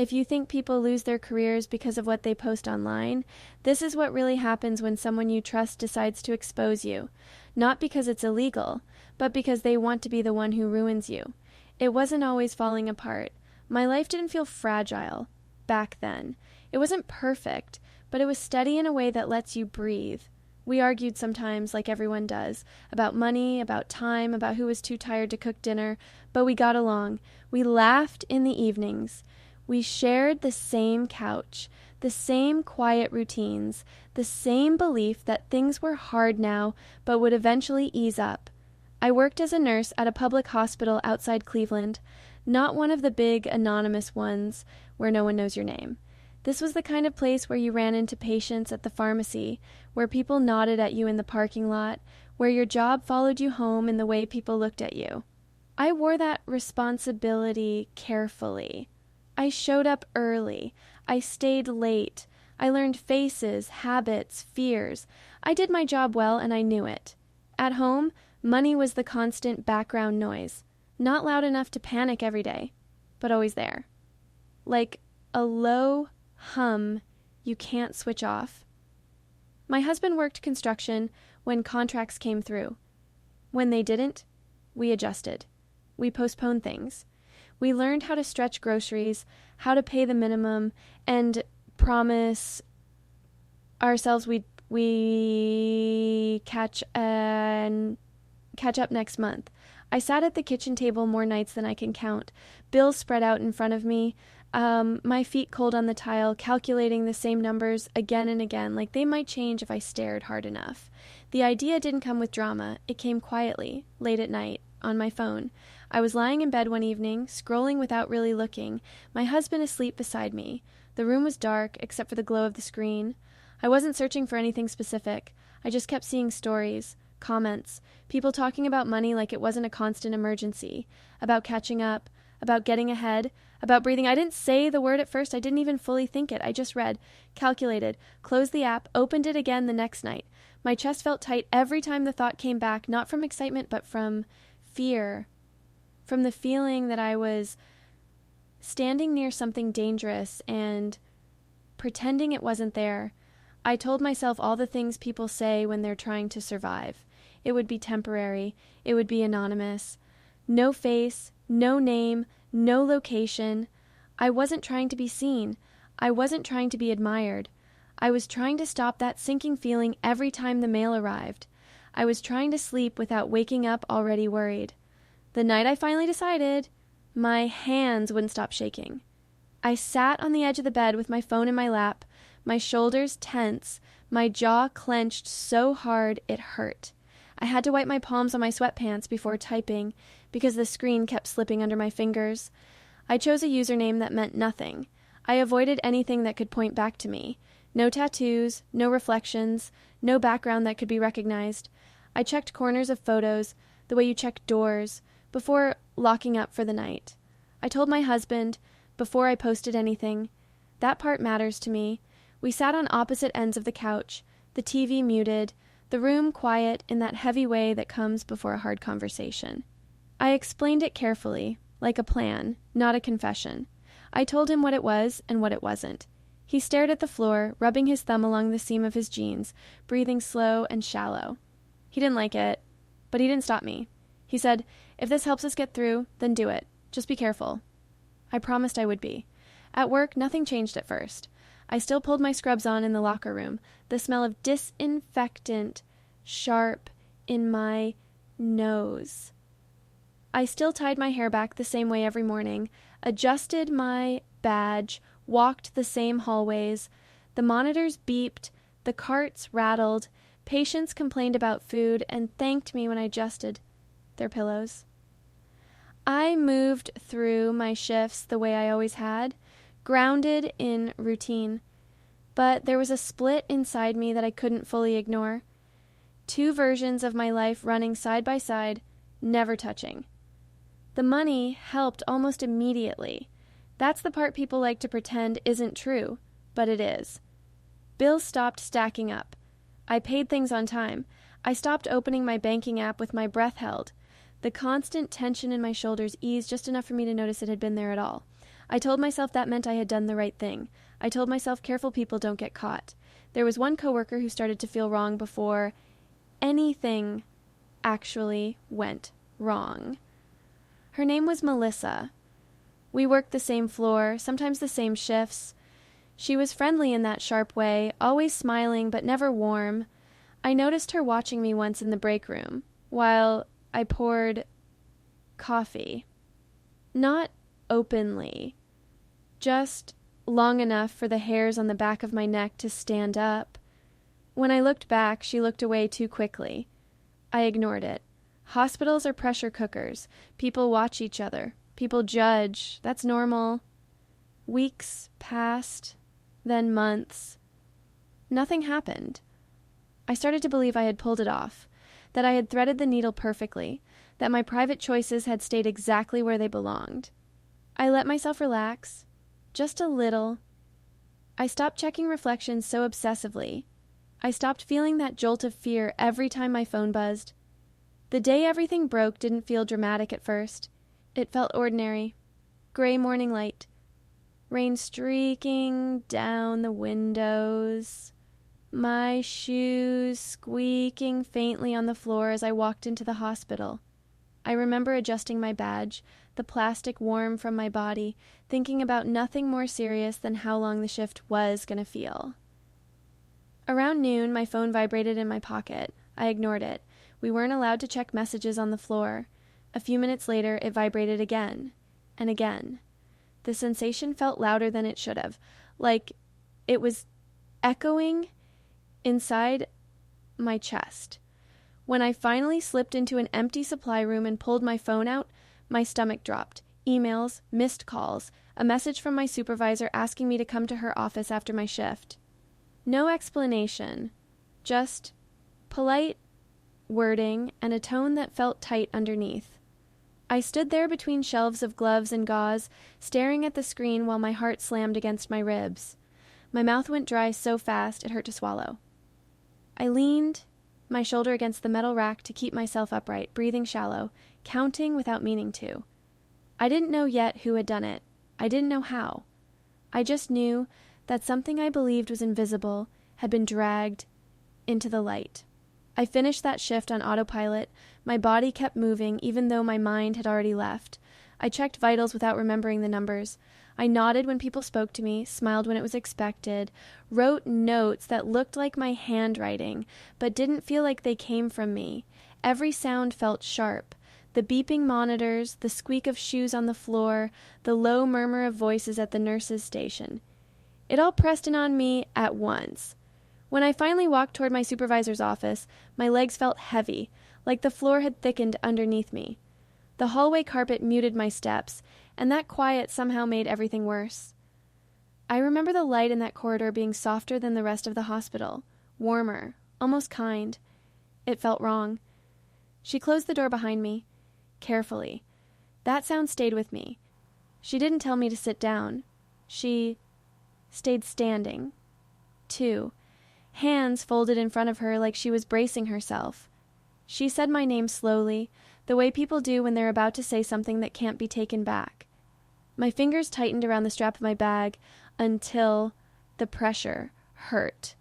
If you think people lose their careers because of what they post online, this is what really happens when someone you trust decides to expose you. Not because it's illegal, but because they want to be the one who ruins you. It wasn't always falling apart. My life didn't feel fragile back then. It wasn't perfect, but it was steady in a way that lets you breathe. We argued sometimes, like everyone does, about money, about time, about who was too tired to cook dinner, but we got along. We laughed in the evenings. We shared the same couch, the same quiet routines, the same belief that things were hard now, but would eventually ease up. I worked as a nurse at a public hospital outside Cleveland, not one of the big anonymous ones where no one knows your name. This was the kind of place where you ran into patients at the pharmacy, where people nodded at you in the parking lot, where your job followed you home in the way people looked at you. I wore that responsibility carefully. I showed up early. I stayed late. I learned faces, habits, fears. I did my job well, and I knew it. At home, money was the constant background noise. Not loud enough to panic every day, but always there. Like a low hum you can't switch off. My husband worked construction when contracts came through. When they didn't, we adjusted. We postponed things. We learned how to stretch groceries, how to pay the minimum, and promise ourselves we catch up next month. I sat at the kitchen table more nights than I can count, bills spread out in front of me, my feet cold on the tile, calculating the same numbers again and again, like they might change if I stared hard enough. The idea didn't come with drama. It came quietly, late at night, on my phone. I was lying in bed one evening, scrolling without really looking, my husband asleep beside me. The room was dark, except for the glow of the screen. I wasn't searching for anything specific. I just kept seeing stories, comments, people talking about money like it wasn't a constant emergency, about catching up, about getting ahead, about breathing. I didn't say the word at first. I didn't even fully think it. I just read, calculated, closed the app, opened it again the next night. My chest felt tight every time the thought came back, not from excitement, but from fear, from the feeling that I was standing near something dangerous and pretending it wasn't there. I told myself all the things people say when they're trying to survive. It would be temporary. It would be anonymous. No face, no name, no location. I wasn't trying to be seen. I wasn't trying to be admired. I was trying to stop that sinking feeling every time the mail arrived. I was trying to sleep without waking up already worried. The night I finally decided, my hands wouldn't stop shaking. I sat on the edge of the bed with my phone in my lap, my shoulders tense, my jaw clenched so hard it hurt. I had to wipe my palms on my sweatpants before typing because the screen kept slipping under my fingers. I chose a username that meant nothing. I avoided anything that could point back to me. No tattoos, no reflections, no background that could be recognized. I checked corners of photos, the way you check doors, before locking up for the night. I told my husband, before I posted anything, that part matters to me. We sat on opposite ends of the couch, the TV muted, the room quiet in that heavy way that comes before a hard conversation. I explained it carefully, like a plan, not a confession. I told him what it was and what it wasn't. He stared at the floor, rubbing his thumb along the seam of his jeans, breathing slow and shallow. He didn't like it, but he didn't stop me. He said, "If this helps us get through, then do it. Just be careful." I promised I would be. At work, nothing changed at first. I still pulled my scrubs on in the locker room, the smell of disinfectant sharp in my nose. I still tied my hair back the same way every morning, adjusted my badge, walked the same hallways. The monitors beeped, the carts rattled, patients complained about food and thanked me when I adjusted their pillows. I moved through my shifts the way I always had, grounded in routine. But there was a split inside me that I couldn't fully ignore. Two versions of my life running side by side, never touching. The money helped almost immediately. That's the part people like to pretend isn't true, but it is. Bills stopped stacking up. I paid things on time. I stopped opening my banking app with my breath held. The constant tension in my shoulders eased just enough for me to notice it had been there at all. I told myself that meant I had done the right thing. I told myself careful people don't get caught. There was one coworker who started to feel wrong before anything actually went wrong. Her name was Melissa. We worked the same floor, sometimes the same shifts. She was friendly in that sharp way, always smiling but never warm. I noticed her watching me once in the break room while I poured coffee. Not openly, just long enough for the hairs on the back of my neck to stand up. When I looked back, she looked away too quickly. I ignored it. Hospitals are pressure cookers. People watch each other. People judge. That's normal. Weeks passed, then months. Nothing happened. I started to believe I had pulled it off, that I had threaded the needle perfectly, that my private choices had stayed exactly where they belonged. I let myself relax, just a little. I stopped checking reflections so obsessively. I stopped feeling that jolt of fear every time my phone buzzed. The day everything broke didn't feel dramatic at first. It felt ordinary. Gray morning light. Rain streaking down the windows. My shoes squeaking faintly on the floor as I walked into the hospital. I remember adjusting my badge, the plastic warm from my body, thinking about nothing more serious than how long the shift was going to feel. Around noon, my phone vibrated in my pocket. I ignored it. We weren't allowed to check messages on the floor. A few minutes later, it vibrated again and again. The sensation felt louder than it should have, like it was echoing inside my chest. When I finally slipped into an empty supply room and pulled my phone out, my stomach dropped. Emails, missed calls, a message from my supervisor asking me to come to her office after my shift. No explanation, just polite wording and a tone that felt tight underneath. I stood there between shelves of gloves and gauze, staring at the screen while my heart slammed against my ribs. My mouth went dry so fast it hurt to swallow. I leaned my shoulder against the metal rack to keep myself upright, breathing shallow, counting without meaning to. I didn't know yet who had done it. I didn't know how. I just knew that something I believed was invisible had been dragged into the light. I finished that shift on autopilot. My body kept moving, even though my mind had already left. I checked vitals without remembering the numbers. I nodded when people spoke to me, smiled when it was expected, wrote notes that looked like my handwriting, but didn't feel like they came from me. Every sound felt sharp. The beeping monitors, the squeak of shoes on the floor, the low murmur of voices at the nurse's station. It all pressed in on me at once. When I finally walked toward my supervisor's office, my legs felt heavy, like the floor had thickened underneath me. The hallway carpet muted my steps, and that quiet somehow made everything worse. I remember the light in that corridor being softer than the rest of the hospital, warmer, almost kind. It felt wrong. She closed the door behind me, carefully. That sound stayed with me. She didn't tell me to sit down. She stayed standing. 2. Hands folded in front of her like she was bracing herself. She said my name slowly, the way people do when they're about to say something that can't be taken back. My fingers tightened around the strap of my bag until the pressure hurt.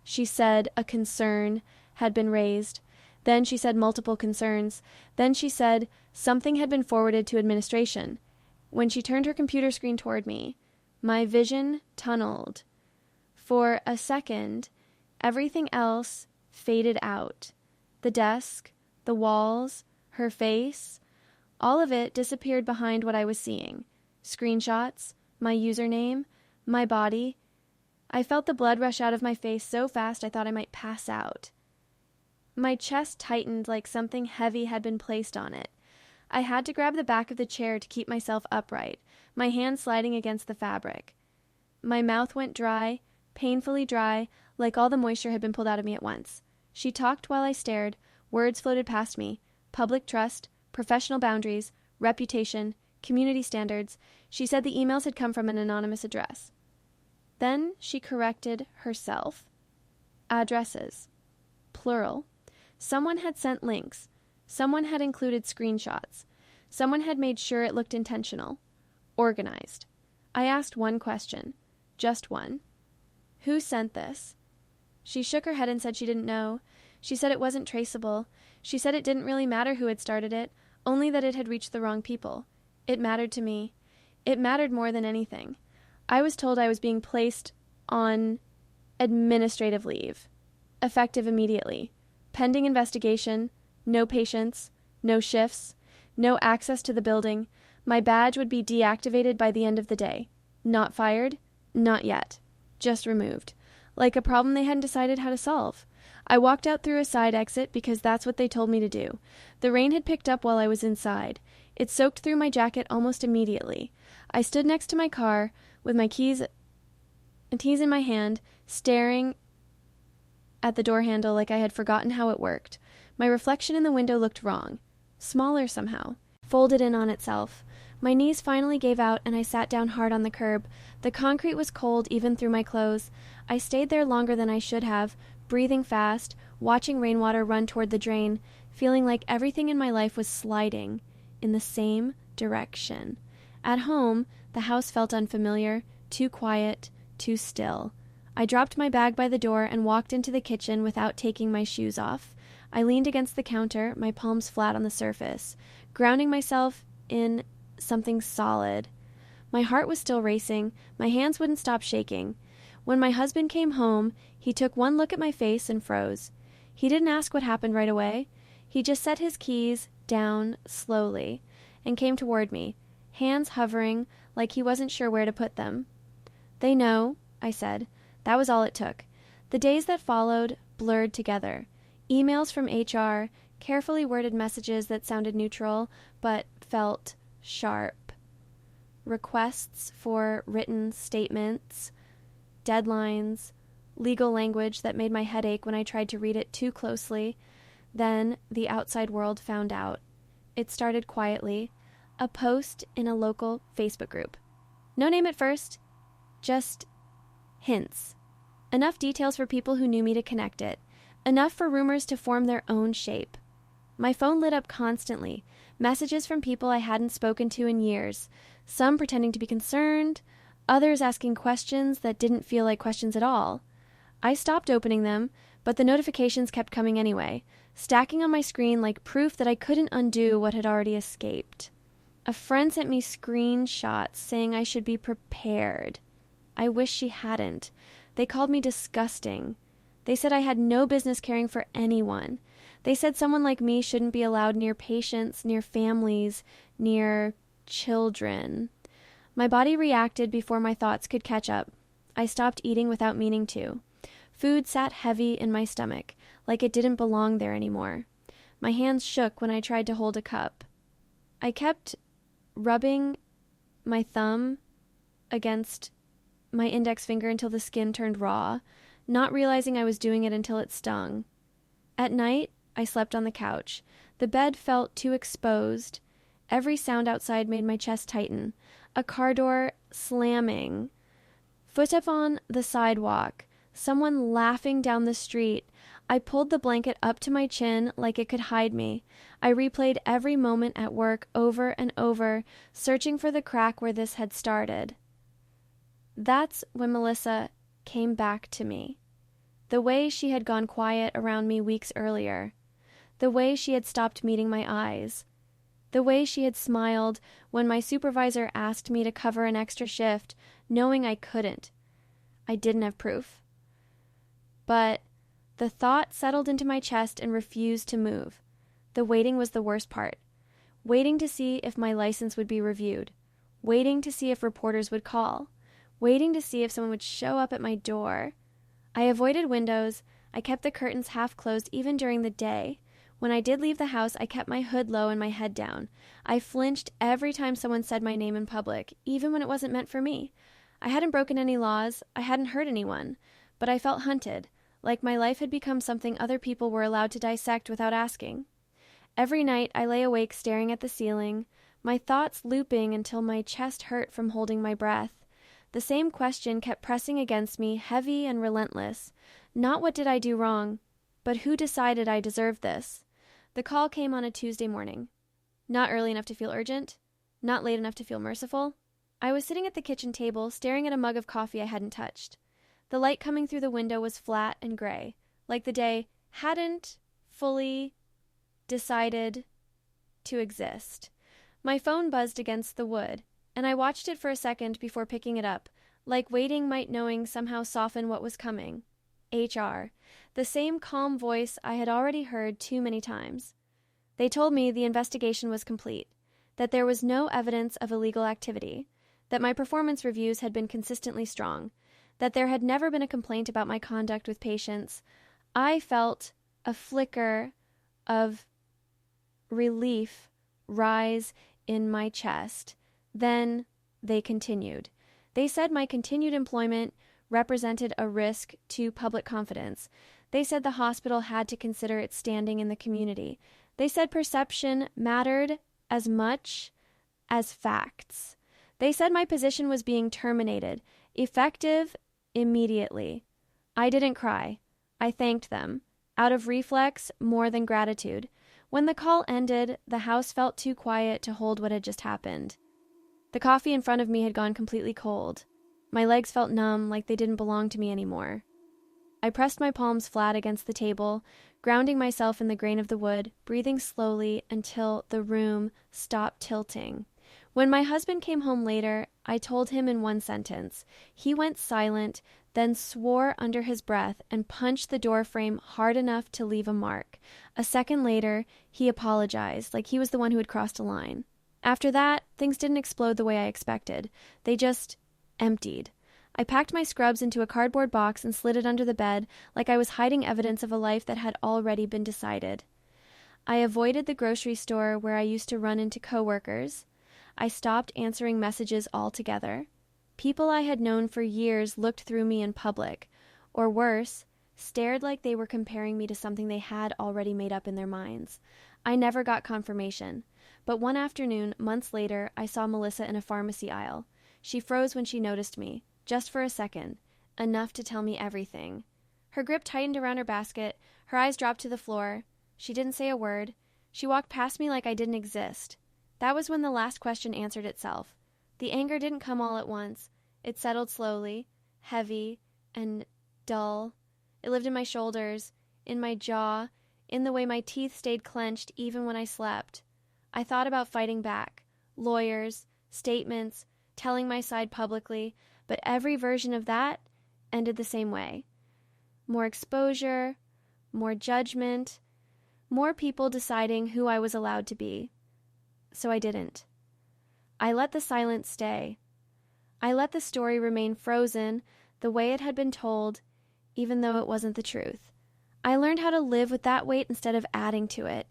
She said a concern had been raised. Then she said multiple concerns. Then she said something had been forwarded to administration. When she turned her computer screen toward me, my vision tunneled. For a second, everything else faded out. The desk, the walls, her face, all of it disappeared behind what I was seeing. Screenshots, my username, my body. I felt the blood rush out of my face so fast I thought I might pass out. My chest tightened like something heavy had been placed on it. I had to grab the back of the chair to keep myself upright, my hand sliding against the fabric. My mouth went dry, painfully dry, like all the moisture had been pulled out of me at once. She talked while I stared. Words floated past me. Public trust, professional boundaries, reputation, community standards. She said the emails had come from an anonymous address. Then she corrected herself. Addresses. Plural. Someone had sent links. Someone had included screenshots. Someone had made sure it looked intentional. Organized. I asked one question. Just one. Who sent this? She shook her head and said she didn't know. She said it wasn't traceable. She said it didn't really matter who had started it, only that it had reached the wrong people. It mattered to me. It mattered more than anything. I was told I was being placed on administrative leave, effective immediately, pending investigation, no patients, no shifts, no access to the building. My badge would be deactivated by the end of the day. Not fired, not yet, just removed, like a problem they hadn't decided how to solve. I walked out through a side exit because that's what they told me to do. The rain had picked up while I was inside. It soaked through my jacket almost immediately. I stood next to my car with my keys in my hand, staring at the door handle like I had forgotten how it worked. My reflection in the window looked wrong. Smaller somehow. Folded in on itself. My knees finally gave out and I sat down hard on the curb. The concrete was cold even through my clothes. I stayed there longer than I should have, breathing fast, watching rainwater run toward the drain, feeling like everything in my life was sliding in the same direction. At home, the house felt unfamiliar, too quiet, too still. I dropped my bag by the door and walked into the kitchen without taking my shoes off. I leaned against the counter, my palms flat on the surface, grounding myself in something solid. My heart was still racing. My hands wouldn't stop shaking. When my husband came home, he took one look at my face and froze. He didn't ask what happened right away. He just set his keys down slowly and came toward me, hands hovering like he wasn't sure where to put them. "They know," I said. That was all it took. The days that followed blurred together. Emails from HR, carefully worded messages that sounded neutral but felt sharp. Requests for written statements, deadlines, legal language that made my head ache when I tried to read it too closely. Then the outside world found out. It started quietly. A post in a local Facebook group. No name at first, just hints. Enough details for people who knew me to connect it. Enough for rumors to form their own shape. My phone lit up constantly. Messages from people I hadn't spoken to in years. Some pretending to be concerned, others asking questions that didn't feel like questions at all. I stopped opening them, but the notifications kept coming anyway, stacking on my screen like proof that I couldn't undo what had already escaped. A friend sent me screenshots saying I should be prepared. I wish she hadn't. They called me disgusting. They said I had no business caring for anyone. They said someone like me shouldn't be allowed near patients, near families, near children. My body reacted before my thoughts could catch up. I stopped eating without meaning to. Food sat heavy in my stomach, like it didn't belong there anymore. My hands shook when I tried to hold a cup. I kept rubbing my thumb against my index finger until the skin turned raw, not realizing I was doing it until it stung. At night, I slept on the couch. The bed felt too exposed. Every sound outside made my chest tighten. A car door slamming. Footstep on the sidewalk. Someone laughing down the street. I pulled the blanket up to my chin like it could hide me. I replayed every moment at work over and over, searching for the crack where this had started. That's when Melissa came back to me. The way she had gone quiet around me weeks earlier. The way she had stopped meeting my eyes. The way she had smiled when my supervisor asked me to cover an extra shift, knowing I couldn't. I didn't have proof. But the thought settled into my chest and refused to move. The waiting was the worst part. Waiting to see if my license would be reviewed. Waiting to see if reporters would call. Waiting to see if someone would show up at my door. I avoided windows. I kept the curtains half closed even during the day. When I did leave the house, I kept my hood low and my head down. I flinched every time someone said my name in public, even when it wasn't meant for me. I hadn't broken any laws. I hadn't hurt anyone. But I felt hunted, like my life had become something other people were allowed to dissect without asking. Every night I lay awake staring at the ceiling, my thoughts looping until my chest hurt from holding my breath. The same question kept pressing against me, heavy and relentless. Not what did I do wrong, but who decided I deserved this? The call came on a Tuesday morning. Not early enough to feel urgent, not late enough to feel merciful. I was sitting at the kitchen table, staring at a mug of coffee I hadn't touched. The light coming through the window was flat and gray, like the day hadn't fully decided to exist. My phone buzzed against the wood, and I watched it for a second before picking it up, like waiting might knowing somehow soften what was coming. HR. The same calm voice I had already heard too many times. They told me the investigation was complete, that there was no evidence of illegal activity, that my performance reviews had been consistently strong, that there had never been a complaint about my conduct with patients. I felt a flicker of relief rise in my chest. Then they continued. They said my continued employment represented a risk to public confidence. They said the hospital had to consider its standing in the community. They said perception mattered as much as facts. They said my position was being terminated, effective immediately. I didn't cry. I thanked them, out of reflex more than gratitude. When the call ended, the house felt too quiet to hold what had just happened. The coffee in front of me had gone completely cold. My legs felt numb, like they didn't belong to me anymore. I pressed my palms flat against the table, grounding myself in the grain of the wood, breathing slowly until the room stopped tilting. When my husband came home later, I told him in one sentence. He went silent, then swore under his breath and punched the door frame hard enough to leave a mark. A second later, he apologized, like he was the one who had crossed a line. After that, things didn't explode the way I expected. They just emptied. I packed my scrubs into a cardboard box and slid it under the bed like I was hiding evidence of a life that had already been decided. I avoided the grocery store where I used to run into coworkers. I stopped answering messages altogether. People I had known for years looked through me in public, or worse, stared like they were comparing me to something they had already made up in their minds. I never got confirmation, but one afternoon, months later, I saw Melissa in a pharmacy aisle. She froze when she noticed me, just for a second, enough to tell me everything. Her grip tightened around her basket, her eyes dropped to the floor. She didn't say a word. She walked past me like I didn't exist. That was when the last question answered itself. The anger didn't come all at once. It settled slowly, heavy, and dull. It lived in my shoulders, in my jaw, in the way my teeth stayed clenched even when I slept. I thought about fighting back. Lawyers, statements, telling my side publicly, but every version of that ended the same way. More exposure, more judgment, more people deciding who I was allowed to be. So I didn't. I let the silence stay. I let the story remain frozen the way it had been told, even though it wasn't the truth. I learned how to live with that weight instead of adding to it.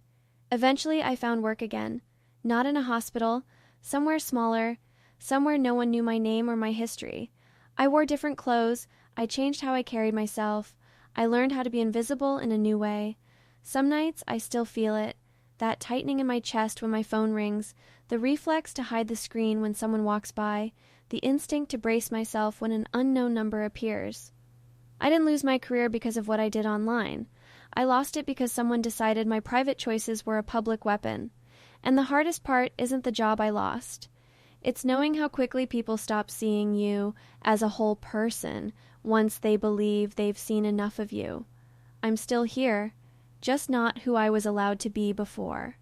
Eventually, I found work again. Not in a hospital, somewhere smaller, somewhere no one knew my name or my history. I wore different clothes. I changed how I carried myself. I learned how to be invisible in a new way. Some nights, I still feel it. That tightening in my chest when my phone rings, the reflex to hide the screen when someone walks by, the instinct to brace myself when an unknown number appears. I didn't lose my career because of what I did online. I lost it because someone decided my private choices were a public weapon. And the hardest part isn't the job I lost. It's knowing how quickly people stop seeing you as a whole person once they believe they've seen enough of you. I'm still here, just not who I was allowed to be before.